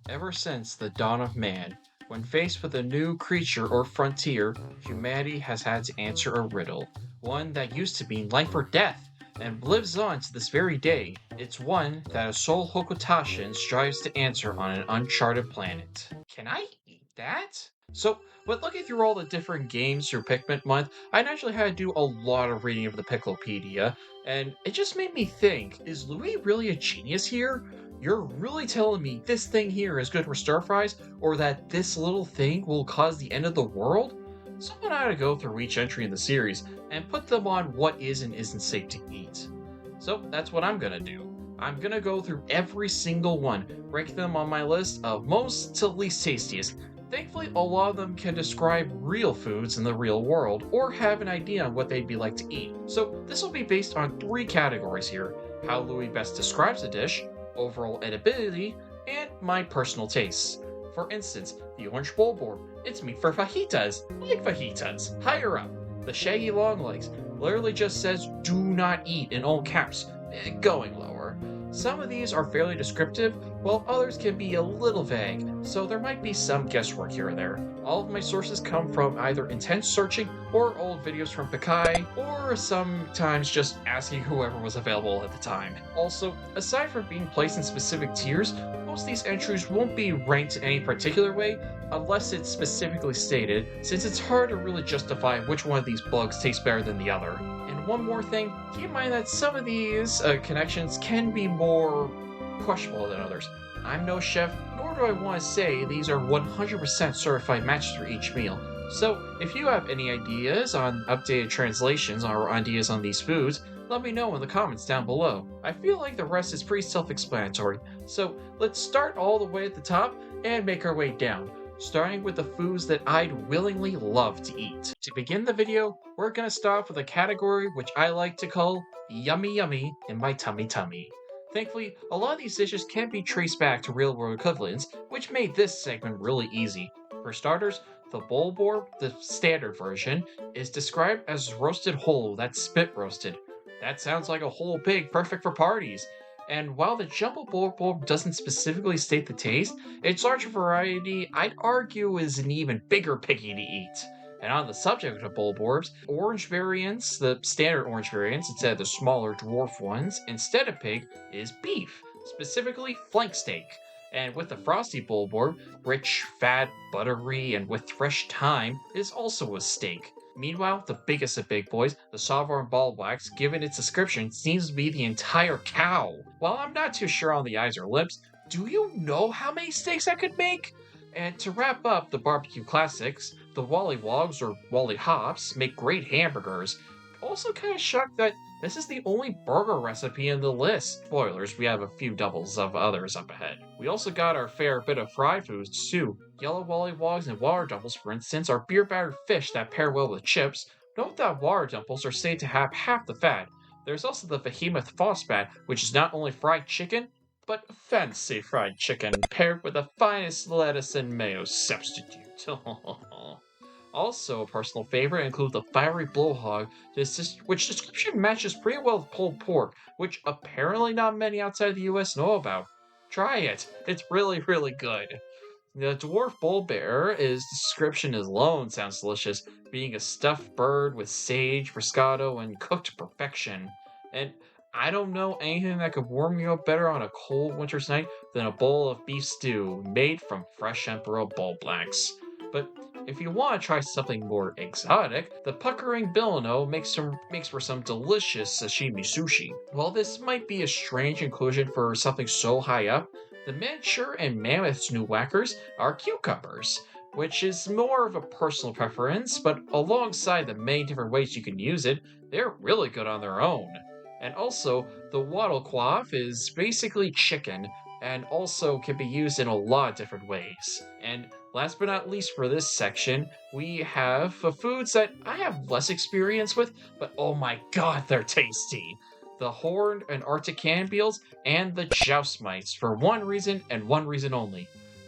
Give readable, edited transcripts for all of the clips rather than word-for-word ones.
Ever since the dawn of man, when faced with a new creature or frontier, humanity has had to answer a riddle. One that used to mean life or death, and lives on to this very day. It's one that a Soul Hokotashin strives to answer on an uncharted planet. Can I eat that? So, when looking through all the different games through Pikmin Month, I naturally had to do a lot of reading of the Piklopedia, and it just made me think, is Louie really a genius here? You're really telling me this thing here is good for stir fries, or that this little thing will cause the end of the world? Someone ought to go through each entry in the series and put them on what is and isn't safe to eat. So that's what I'm gonna do. I'm gonna go through every single one, rank them on my list of most to least tastiest. Thankfully, a lot of them can describe real foods in the real world or have an idea on what they'd be like to eat. So this will be based on three categories here: how Louis best describes a dish, overall edibility, and my personal tastes. For instance, the orange bulborb, it's meat for fajitas, like fajitas. Higher up, the shaggy long legs literally just says do not eat in all caps, going lower. Some of these are fairly descriptive, while others can be a little vague, so there might be some guesswork here or there. All of my sources come from either intense searching or old videos from Pikai, or sometimes just asking whoever was available at the time. Also, aside from being placed in specific tiers, most of these entries won't be ranked in any particular way unless it's specifically stated, since it's hard to really justify which one of these bugs tastes better than the other. And one more thing, keep in mind that some of these connections can be more questionable than others. I'm no chef, nor do I want to say these are 100% certified matches for each meal. So, if you have any ideas on updated translations or ideas on these foods, let me know in the comments down below. I feel like the rest is pretty self-explanatory, so let's start all the way at the top and make our way down, starting with the foods that I'd willingly love to eat. To begin the video, we're gonna start off with a category which I like to call Yummy Yummy in My Tummy Tummy. Thankfully, a lot of these dishes can be traced back to real-world equivalents, which made this segment really easy. For starters, the Bulborb, the standard version, is described as roasted whole, that's spit roasted. That sounds like a whole pig, perfect for parties. And while the Jumbo Bulborb doesn't specifically state the taste, its larger variety, I'd argue, is an even bigger piggy to eat. And on the subject of Bulborbs, orange variants, the standard orange variants instead of the smaller dwarf ones, instead of pig, is beef, specifically flank steak. And with the frosty Bulborb, rich, fat, buttery, and with fresh thyme, is also a steak. Meanwhile, the biggest of big boys, the Sovereign Baldwax, given its description, seems to be the entire cow. While I'm not too sure on the eyes or lips, do you know how many steaks I could make? And to wrap up the barbecue classics, the Wally Wogs or Wally Hops make great hamburgers. Also kind of shocked that this is the only burger recipe in the list. Spoilers, we have a few doubles of others up ahead. We also got our fair bit of fried foods too. Yellow Wally Wogs and water dumplings, for instance, are beer battered fish that pair well with chips. Note that water dumplings are said to have half the fat. There's also the behemoth phosphate, which is not only fried chicken, but fancy fried chicken paired with the finest lettuce and mayo substitute. Also, a personal favorite include the fiery blowhog, which description matches pretty well with pulled pork, which apparently not many outside the US know about. Try it, it's really, really good. The dwarf bull bear, his description alone sounds delicious, being a stuffed bird with sage, riscotto, and cooked to perfection. And I don't know anything that could warm you up better on a cold winter's night than a bowl of beef stew made from fresh Emperor bull blacks. But if you want to try something more exotic, the puckering Billino makes for some delicious sashimi sushi. While this might be a strange inclusion for something so high up, the miniature and mammoth's new whackers are cucumbers, which is more of a personal preference, but alongside the many different ways you can use it, they're really good on their own. And also, the wattle quaff is basically chicken, and also can be used in a lot of different ways. And last but not least for this section, we have foods that I have less experience with, but oh my god, they're tasty! The horned and arctic cannonbeals, and the joust mites, for one reason and one reason only.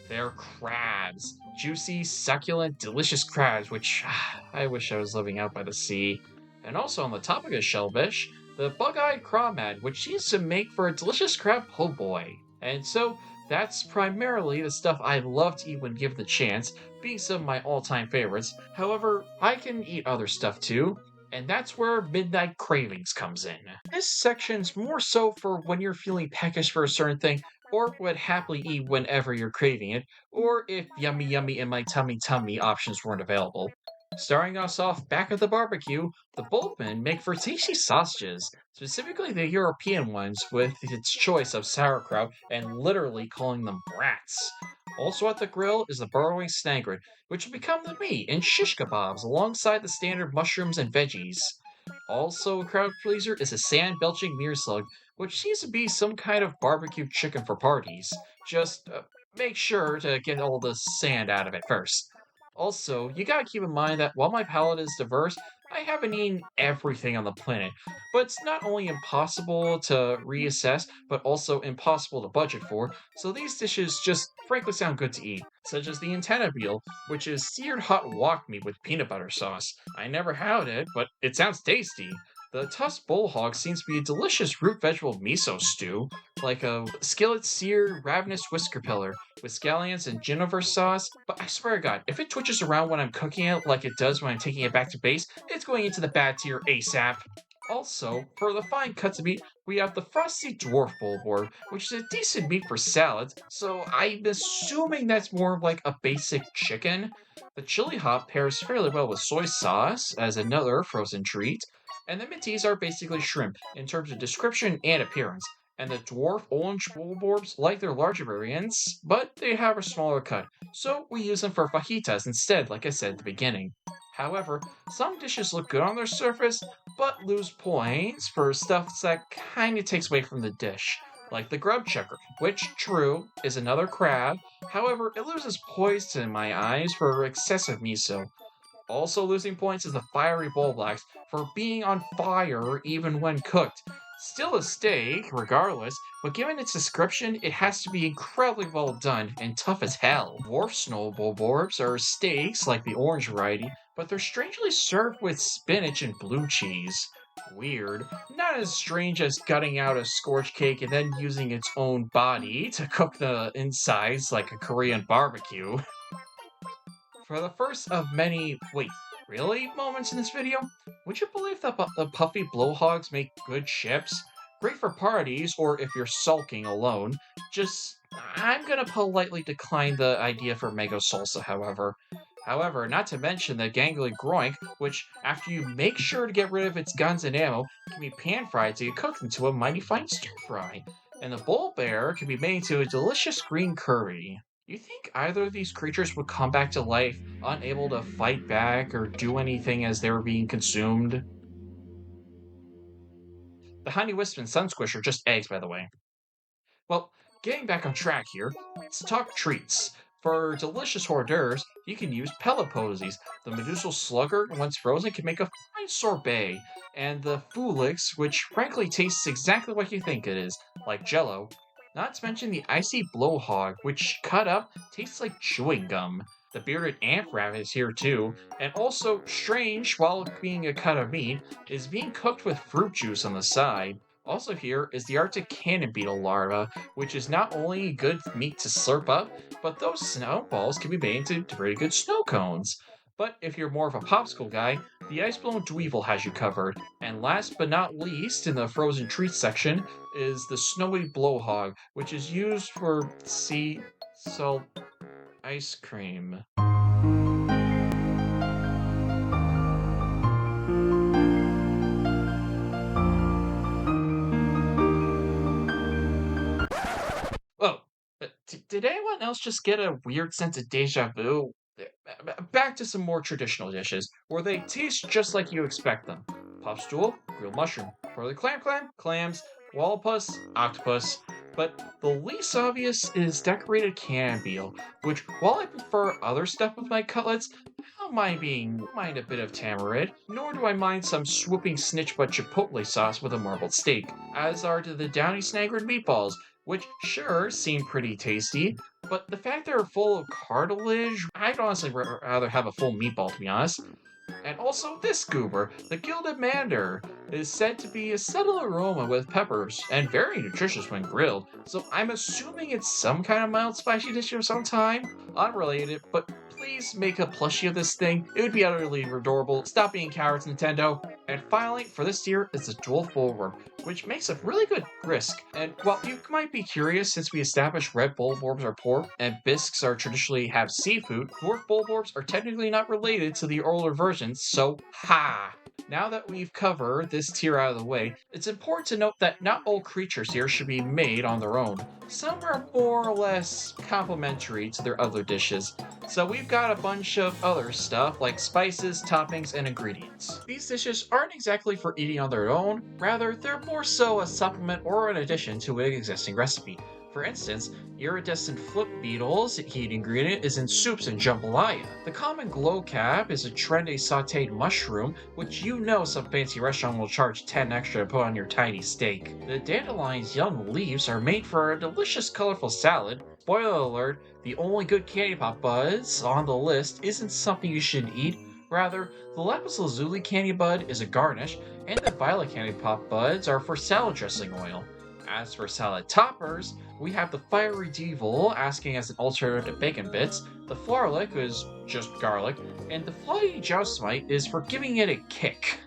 They're crabs. Juicy, succulent, delicious crabs, which I wish I was living out by the sea. And also on the topic of shellfish, the bug-eyed crawdad, which seems to make for a delicious crab po' boy. And so, That's primarily the stuff I love to eat when given the chance, being some of my all-time favorites. However, I can eat other stuff too, and that's where Midnight Cravings comes in. This section's more so for when you're feeling peckish for a certain thing, or would happily eat whenever you're craving it, or if yummy yummy in my tummy options weren't available. Starting us off back at the barbecue, the Bulkmen make for tasty sausages, specifically the European ones with its choice of sauerkraut and literally calling them brats. Also at the grill is the Burrowing Snagret, which will become the meat in shish kebabs alongside the standard mushrooms and veggies. Also a crowd pleaser is a sand-belching meerslug, which seems to be some kind of barbecue chicken for parties. Just make sure to get all the sand out of it first. Also, you gotta keep in mind that while my palate is diverse, I haven't eaten everything on the planet, but it's not only impossible to reassess, but also impossible to budget for, so these dishes just frankly sound good to eat, such as the antenna veal, which is seared hot wok meat with peanut butter sauce. I never had it, but it sounds tasty. The tusked bullhog seems to be a delicious root vegetable miso stew, like a skillet seared ravenous whisker pillar with scallions and Geneva sauce. But I swear to God, if it twitches around when I'm cooking it like it does when I'm taking it back to base, it's going into the bad tier ASAP. Also, for the fine cuts of meat, we have the frosty dwarf bulborb, which is a decent meat for salads, so I'm assuming that's more of like a basic chicken. The chili hot pairs fairly well with soy sauce as another frozen treat, and the minties are basically shrimp in terms of description and appearance. And the dwarf orange bulborbs like their larger variants, but they have a smaller cut, so we use them for fajitas instead, like I said at the beginning. However, some dishes look good on their surface, but lose points for stuff that kinda takes away from the dish, like the grub checker, which, true, is another crab. However, it loses points in my eyes for excessive miso. Also losing points is the fiery bull blacks for being on fire even when cooked. Still a steak, regardless, but given its description, it has to be incredibly well done and tough as hell. Dwarf snow bulborbs are steaks like the orange variety, but they're strangely served with spinach and blue cheese. Weird. Not as strange as gutting out a scorch cake and then using its own body to cook the insides like a Korean barbecue. For the first of many, wait, really? Moments in this video, would you believe that the puffy blowhogs make good chips? Great for parties or if you're sulking alone. Just, I'm gonna politely decline the idea for mango salsa, however. However, not to mention the gangly groink, which, after you make sure to get rid of its guns and ammo, can be pan-fried to get cooked into a mighty fine stir-fry. And the bull bear can be made into a delicious green curry. You think either of these creatures would come back to life, unable to fight back or do anything as they were being consumed? The honey wisp and sun squish are just eggs, by the way. Well, getting back on track here, let's talk treats. For delicious hors d'oeuvres, you can use pellet posies. The medusal slugger, once frozen, can make a fine sorbet, and the fulix, which frankly tastes exactly what you think it is, like jello. Not to mention the icy blowhog, which cut up tastes like chewing gum. The bearded ant rabbit is here too, and also strange while being a cut of meat, is being cooked with fruit juice on the side. Also here is the Arctic cannon beetle larva, which is not only good meat to slurp up, but those snowballs can be made into pretty good snow cones. But if you're more of a popsicle guy, the ice-blown dweevil has you covered. And last but not least, in the frozen treats section, is the snowy blowhog, which is used for sea salt ice cream. Oh, did anyone else just get a weird sense of deja vu? Back to some more traditional dishes, where they taste just like you expect them. Puff stool, grilled mushroom. For the clams. Walpus, octopus. But the least obvious is decorated can beetle, which, while I prefer other stuff with my cutlets, I don't mind a bit of tamarind, nor do I mind some swooping snitch butt chipotle sauce with a marbled steak, as are to the downy snaggered meatballs, which sure seem pretty tasty, but the fact they're full of cartilage, I'd honestly rather have a full meatball to be honest. And also this goober, the gilded mander, is said to be a subtle aroma with peppers and very nutritious when grilled. So I'm assuming it's some kind of mild spicy dish of some time. Unrelated, but please make a plushie of this thing. It would be utterly adorable. Stop being cowards, Nintendo. And finally, for this tier, it's a dual Bulborb, which makes a really good brisk. And while you might be curious, since we established red Bulborbs are pork and bisques are traditionally have seafood, dwarf Bulborbs are technically not related to the older versions, so ha! Now that we've covered this tier out of the way, it's important to note that not all creatures here should be made on their own. Some are more or less complementary to their other dishes. So we've got a bunch of other stuff like spices, toppings, and ingredients. These dishes aren't exactly for eating on their own, rather they're more so a supplement or an addition to an existing recipe. For instance, iridescent flip beetles heat ingredient is in soups and jambalaya. The common glowcap is a trendy sautéed mushroom, which you know some fancy restaurant will charge 10 extra to put on your tiny steak. The dandelion's young leaves are made for a delicious colorful salad. Spoiler alert, the only good candy pop buds on the list isn't something you should eat. Rather, the lapis lazuli candy bud is a garnish, and the violet candy pop buds are for salad dressing oil. As for salad toppers, we have the fiery devil asking as an alternative to bacon bits, the floralic is just garlic, and the flyy jousmite is for giving it a kick.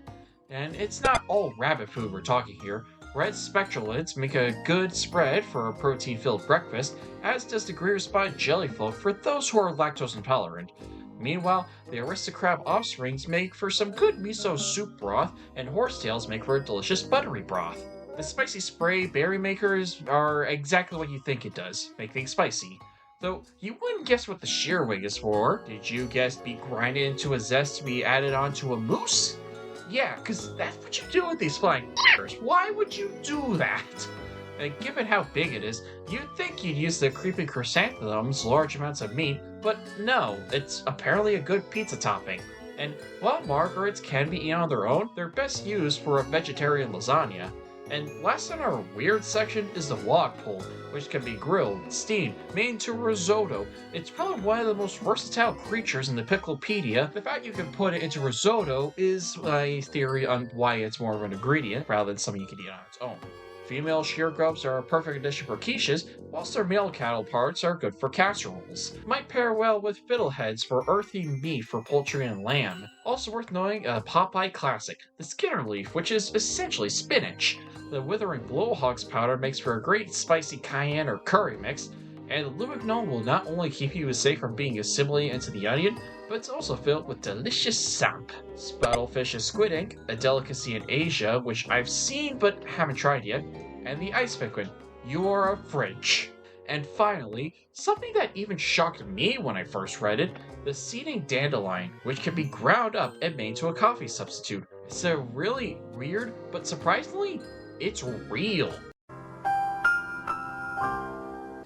And it's not all rabbit food we're talking here. Red spectralids make a good spread for a protein-filled breakfast, as does the greater spotted jellyfolk for those who are lactose intolerant. Meanwhile, the aristocrab offsprings make for some good miso soup broth, and horsetails make for a delicious buttery broth. The spicy spray berry makers are exactly what you think it does, make things spicy. Though you wouldn't guess what the shearwig is for. Did you guess be grinded into a zest to be added onto a mousse? Yeah, cause that's what you do with these flying critters. Why would you do that? And given how big it is, you'd think you'd use the creeping chrysanthemums large amounts of meat, but no, it's apparently a good pizza topping. And while margarets can be eaten on their own, they're best used for a vegetarian lasagna. And last on our weird section is the wogpole, which can be grilled, steamed, made into risotto. It's probably one of the most versatile creatures in the Piklopedia. The fact you can put it into risotto is my theory on why it's more of an ingredient rather than something you can eat on its own. Female shear grubs are a perfect addition for quiches, whilst their male cattle parts are good for casseroles. Might pair well with fiddleheads for earthy meat for poultry and lamb. Also worth knowing, a Popeye classic, the Skinner leaf, which is essentially spinach. The withering blowhog's powder makes for a great spicy cayenne or curry mix, and the Louie will not only keep you safe from being assimilated into the onion, but it's also filled with delicious sap. Sputtlefish is squid ink, a delicacy in Asia which I've seen but haven't tried yet, and the ice piquid, you're a fridge. And finally, something that even shocked me when I first read it, the seeding dandelion, which can be ground up and made into a coffee substitute. It's a really weird, but surprisingly, it's real.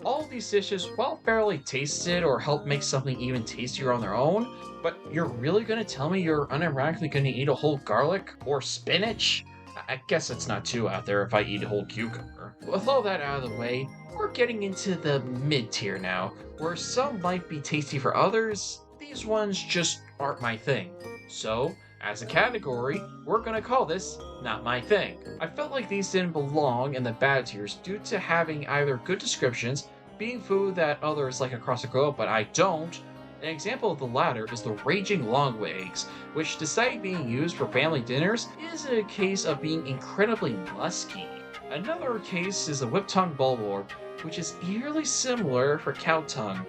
All of these dishes, while fairly tasted or help make something even tastier on their own, but you're really gonna tell me you're unironically gonna eat a whole garlic or spinach? I guess it's not too out there if I eat a whole cucumber. With all that out of the way, we're getting into the mid-tier now, where some might be tasty for others, these ones just aren't my thing. So, as a category, we're gonna call this Not My Thing. I felt like these didn't belong in the bad tiers due to having either good descriptions, being food that others like across the globe but I don't. An example of the latter is the raging longwood eggs, which despite being used for family dinners, is a case of being incredibly musky. Another case is the whipped tongue bulborb, which is eerily similar for cow tongue.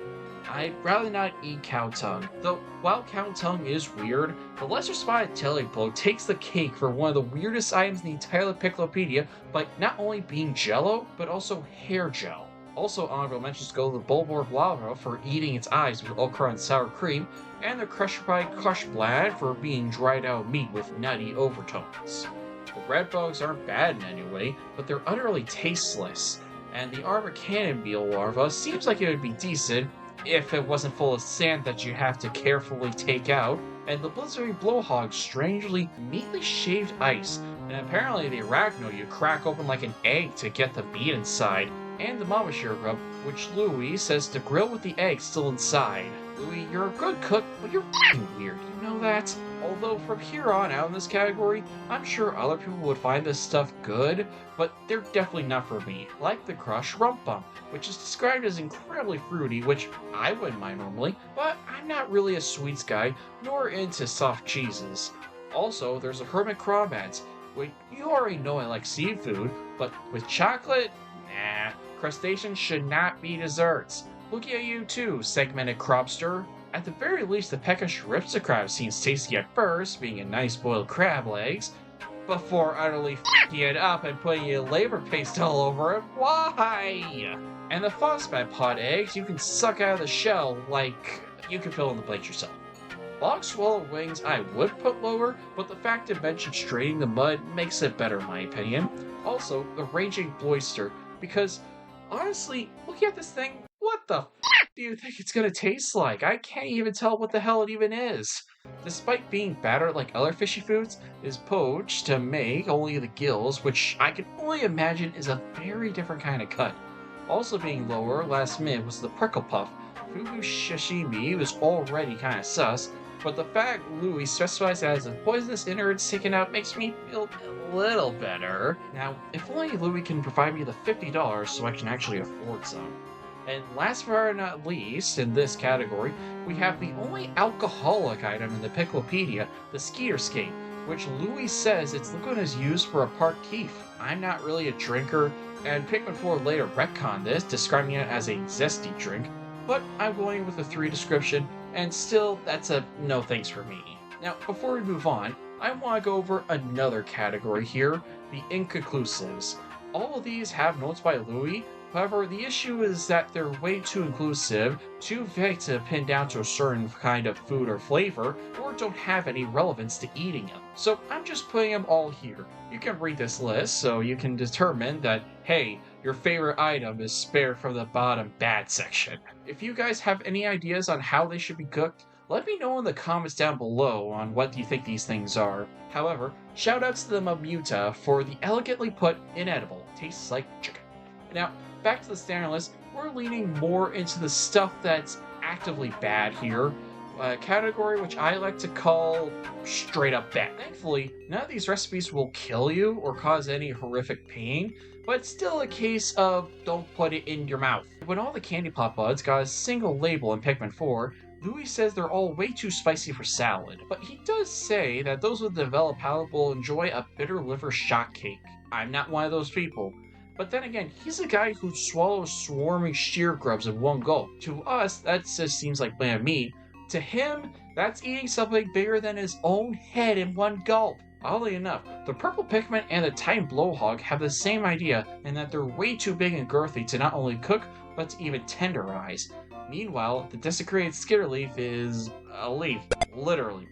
I'd rather not eat cow tongue, though while cow tongue is weird, the lesser spotted tellyblow takes the cake for one of the weirdest items in the entire Piklopedia by not only being jello, but also hair gel. Also honorable mentions go to the Bulborb larva for eating its eyes with okra and sour cream, and the Crushby Crushblad for being dried out meat with nutty overtones. The red bugs aren't bad in any way, but they're utterly tasteless, and the armor cannon beetle larva seems like it would be decent if it wasn't full of sand that you have to carefully take out, and the blizzarding blowhog strangely neatly shaved ice, and apparently the arachno you crack open like an egg to get the meat inside, and the mama shear grub, which Louie says to grill with the egg still inside. Louie, you're a good cook, but you're f***ing weird, you know that? Although from here on out in this category, I'm sure other people would find this stuff good, but they're definitely not for me. Like the Crush Rump Bump, which is described as incredibly fruity, which I wouldn't mind normally, but I'm not really a sweets guy, nor into soft cheeses. Also, there's a Hermit Crawdads, which you already know I like seafood, but with chocolate, nah, crustaceans should not be desserts. Looking at you too, segmented crobster. At the very least, the peckish ribs crab seems tasty at first, being a nice boiled crab legs, before utterly f***ing it up and putting your labor paste all over it. Why? And the phosphate pod eggs you can suck out of the shell, like you can fill in the blanks yourself. Log swallow wings I would put lower, but the fact it mentioned straining the mud makes it better in my opinion. Also, the raging oyster, because honestly, looking at this thing, what the f*** do you think it's gonna taste like? I can't even tell what the hell it even is. Despite being battered like other fishy foods, it is poached to make only the gills, which I can only imagine is a very different kind of cut. Also being lower last minute was the prickle puff. Fugu sashimi was already kinda sus, but the fact Louie specifies it as a poisonous innards taken out makes me feel a little better. Now, if only Louie can provide me the $50 so I can actually afford some. And last but not least, in this category, we have the only alcoholic item in the Piklopedia, the Skeeter Skate, which Louie says its liquid is used for a aperitif. I'm not really a drinker, and Pikmin 4 later retconned this, describing it as a zesty drink, but I'm going with a 3 description, and still, that's a no thanks for me. Now, before we move on, I want to go over another category here, the inconclusives. All of these have notes by Louie. However, the issue is that they're way too inclusive, too vague to pin down to a certain kind of food or flavor, or don't have any relevance to eating them. So I'm just putting them all here. You can read this list so you can determine that, hey, your favorite item is spared from the bottom bad section. If you guys have any ideas on how they should be cooked, let me know in the comments down below on what you think these things are. However, shoutouts to the Mamuta for the elegantly put inedible, tastes like chicken. Now, back to the standard list, we're leaning more into the stuff that's actively bad here, a category which I like to call straight up bad. Thankfully, none of these recipes will kill you or cause any horrific pain, but it's still a case of don't put it in your mouth. When all the candy pop buds got a single label in Pikmin 4, Louie says they're all way too spicy for salad, but he does say that those with developed palate will enjoy a bitter liver shot cake. I'm not one of those people. But then again, he's a guy who swallows swarming shear grubs in one gulp. To us, that just seems like bland meat. To him, that's eating something bigger than his own head in one gulp. Oddly enough, the purple Pikmin and the Titan Blowhog have the same idea in that they're way too big and girthy to not only cook, but to even tenderize. Meanwhile, the desecrated Skitterleaf is a leaf. Literally,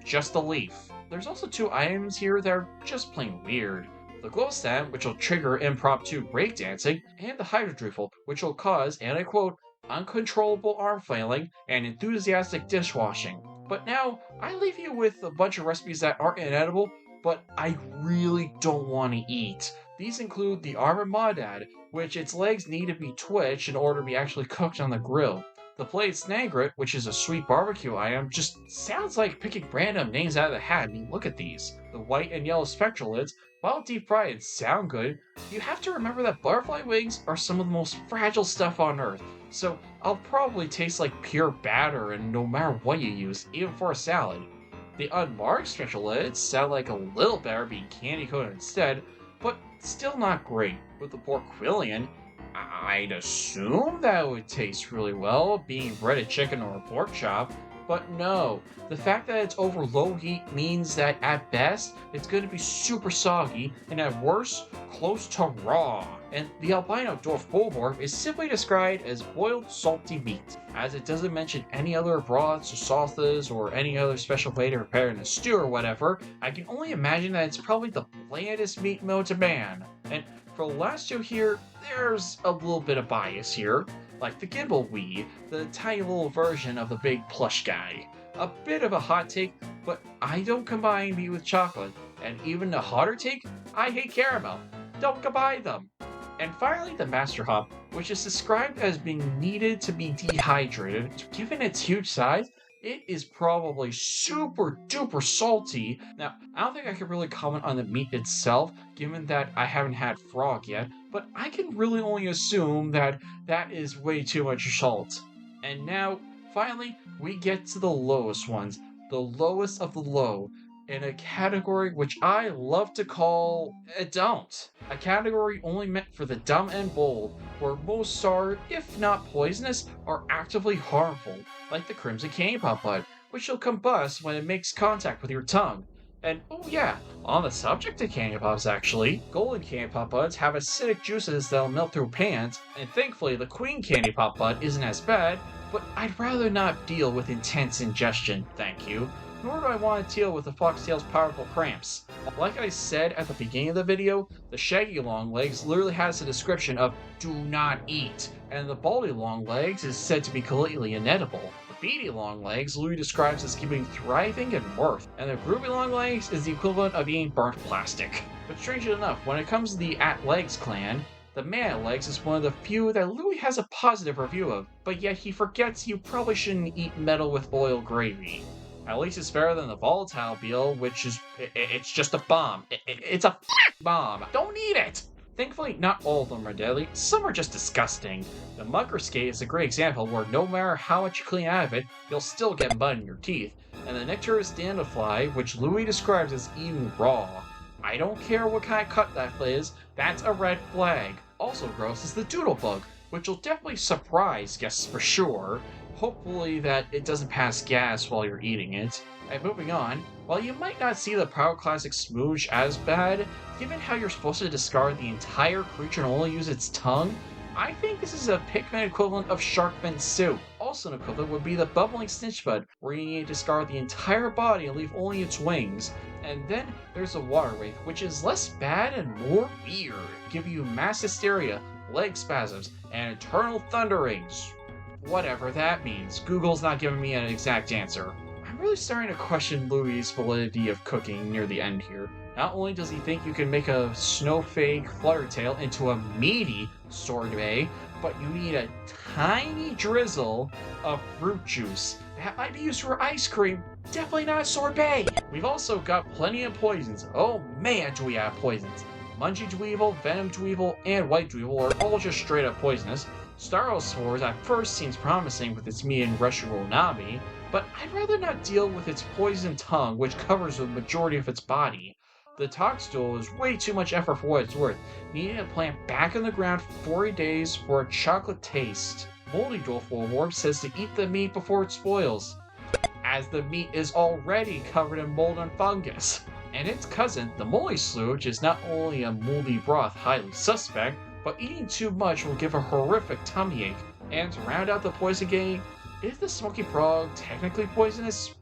just a leaf. There's also 2 items here that are just plain weird. The glow stamp, which will trigger impromptu breakdancing, and the hydrodruffle, which will cause, and I quote, uncontrollable arm flailing and enthusiastic dishwashing. But now, I leave you with a bunch of recipes that aren't inedible, but I really don't want to eat. These include the armored Maudad, which its legs need to be twitched in order to be actually cooked on the grill. The Burrowing Snagret, which is a sweet barbecue item, just sounds like picking random names out of the hat. I mean, look at these. The white and yellow spectralids, while deep fried and sound good, you have to remember that butterfly wings are some of the most fragile stuff on earth. So I'll probably taste like pure batter and no matter what you use, even for a salad. The unmarked spectralids sound like a little better being candy coated instead, but still not great. With the pork quillian, I'd assume that would taste really well, being breaded chicken or a pork chop, but no. The fact that it's over low heat means that at best, it's going to be super soggy, and at worst, close to raw. And the albino dwarf Bulborb is simply described as boiled salty meat, as it doesn't mention any other broths or sauces or any other special way to prepare in a stew or whatever. I can only imagine that it's probably the blandest meat known to man. And for the last 2 here, there's a little bit of bias here, like the Gimblewee, the tiny little version of the big plush guy. A bit of a hot take, but I don't combine meat with chocolate, and even a hotter take, I hate caramel. Don't combine them. And finally, the Master Hop, which is described as being needed to be dehydrated. Given its huge size, it is probably super duper salty. Now, I don't think I can really comment on the meat itself, given that I haven't had frog yet, but I can really only assume that that is way too much salt. And now, finally, we get to the lowest ones, the lowest of the low, in a category which I love to call a don't. A category only meant for the dumb and bold, where most are, if not poisonous, are actively harmful, like the Crimson Candy Pop Bud, which will combust when it makes contact with your tongue. And oh yeah, on the subject of candy pops actually, golden candy pop buds have acidic juices that'll melt through pans, and thankfully the queen candy pop bud isn't as bad, but I'd rather not deal with intense ingestion, thank you. Nor do I want to deal with the foxtail's powerful cramps. Like I said at the beginning of the video, the shaggy longlegs literally has a description of do not eat, and the baldy longlegs is said to be completely inedible. The beady longlegs Louie describes as keeping thriving and mirth, and the groovy longlegs is the equivalent of eating burnt plastic. But strangely enough, when it comes to the At-Legs clan, the man at legs is one of the few that Louie has a positive review of, but yet he forgets you probably shouldn't eat metal with oil gravy. At least it's better than the volatile beetle, which is, it's just a bomb. It's a bomb. Don't eat it! Thankfully, not all of them are deadly. Some are just disgusting. The mucker skate is a great example where no matter how much you clean out of it, you'll still get mud in your teeth. And the nectarous dandelion, which Louie describes as eaten raw. I don't care what kind of cut that is, that's a red flag. Also gross is the doodlebug, which will definitely surprise guests for sure. Hopefully that it doesn't pass gas while you're eating it. And moving on, while you might not see the Power Classic Smooge as bad, given how you're supposed to discard the entire creature and only use its tongue, I think this is a Pikmin equivalent of shark fin soup. Also an equivalent would be the Bubbling Snitchbud, where you need to discard the entire body and leave only its wings. And then there's the Water Wraith, which is less bad and more weird, giving you mass hysteria, leg spasms, and eternal thunderings. Whatever that means. Google's not giving me an exact answer. I'm really starting to question Louie's validity of cooking near the end here. Not only does he think you can make a snowflake fluttertail into a meaty sorbet, but you need a tiny drizzle of fruit juice. That might be used for ice cream. Definitely not a sorbet. We've also got plenty of poisons. Oh man, do we have poisons. Mungy Dweevil, Venom Dweevil, and White Dweevil are all just straight up poisonous. Starrospores at first seems promising with its meat and Reshironami, but I'd rather not deal with its poison tongue, which covers the majority of its body. The Toxdool is way too much effort for what it's worth, needing to plant back in the ground for 40 days for a chocolate taste. Moldy Dwarf says to eat the meat before it spoils, as the meat is already covered in mold and fungus. And its cousin, the Moldy Sludge, is not only a moldy broth highly suspect, but eating too much will give a horrific tummy ache. And to round out the poison game, is the Smoky Frog technically poisonous?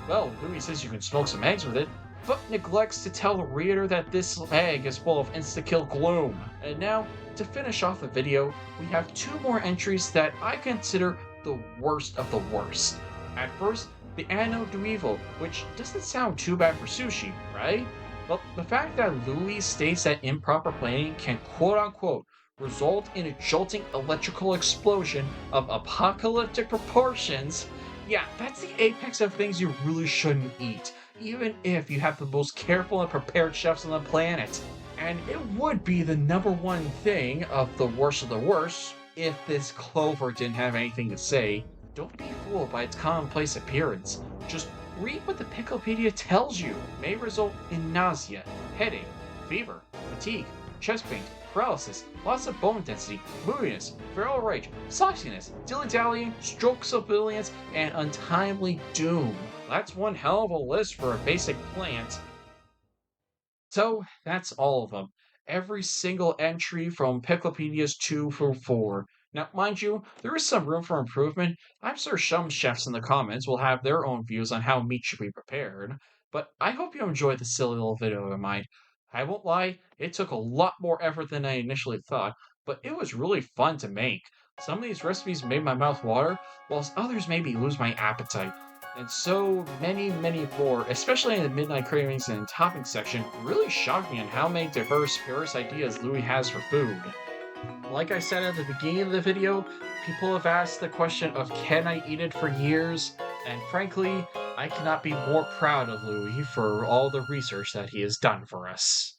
Well, Louie says you can smoke some eggs with it, but neglects to tell the reader that this egg is full of insta-kill gloom. And now, to finish off the video, we have two more entries that I consider the worst of the worst. At first, the Anno Dweevil, which doesn't sound too bad for sushi, right? Well, the fact that Louie states that improper planning can quote-unquote result in a jolting electrical explosion of apocalyptic proportions, yeah, that's the apex of things you really shouldn't eat, even if you have the most careful and prepared chefs on the planet. And it would be the #1 thing of the worst if this clover didn't have anything to say. Don't be fooled by its commonplace appearance. Just read what the Piklopedia tells you. May result in nausea, headache, fever, fatigue, chest pain, paralysis, loss of bone density, moodiness, feral rage, sauciness, dilly-dallying, strokes of brilliance, and untimely doom. That's one hell of a list for a basic plant. So, that's all of them. Every single entry from Piklopedia's 2 through 4. Now, mind you, there is some room for improvement. I'm sure some chefs in the comments will have their own views on how meat should be prepared. But I hope you enjoyed the silly little video of mine. I won't lie, it took a lot more effort than I initially thought, but it was really fun to make. Some of these recipes made my mouth water, whilst others made me lose my appetite. And so many more, especially in the Midnight Cravings and Topping section, really shocked me on how many diverse, various ideas Louie has for food. Like I said at the beginning of the video, people have asked the question of can I eat it for years, and frankly, I cannot be more proud of Louis for all the research that he has done for us.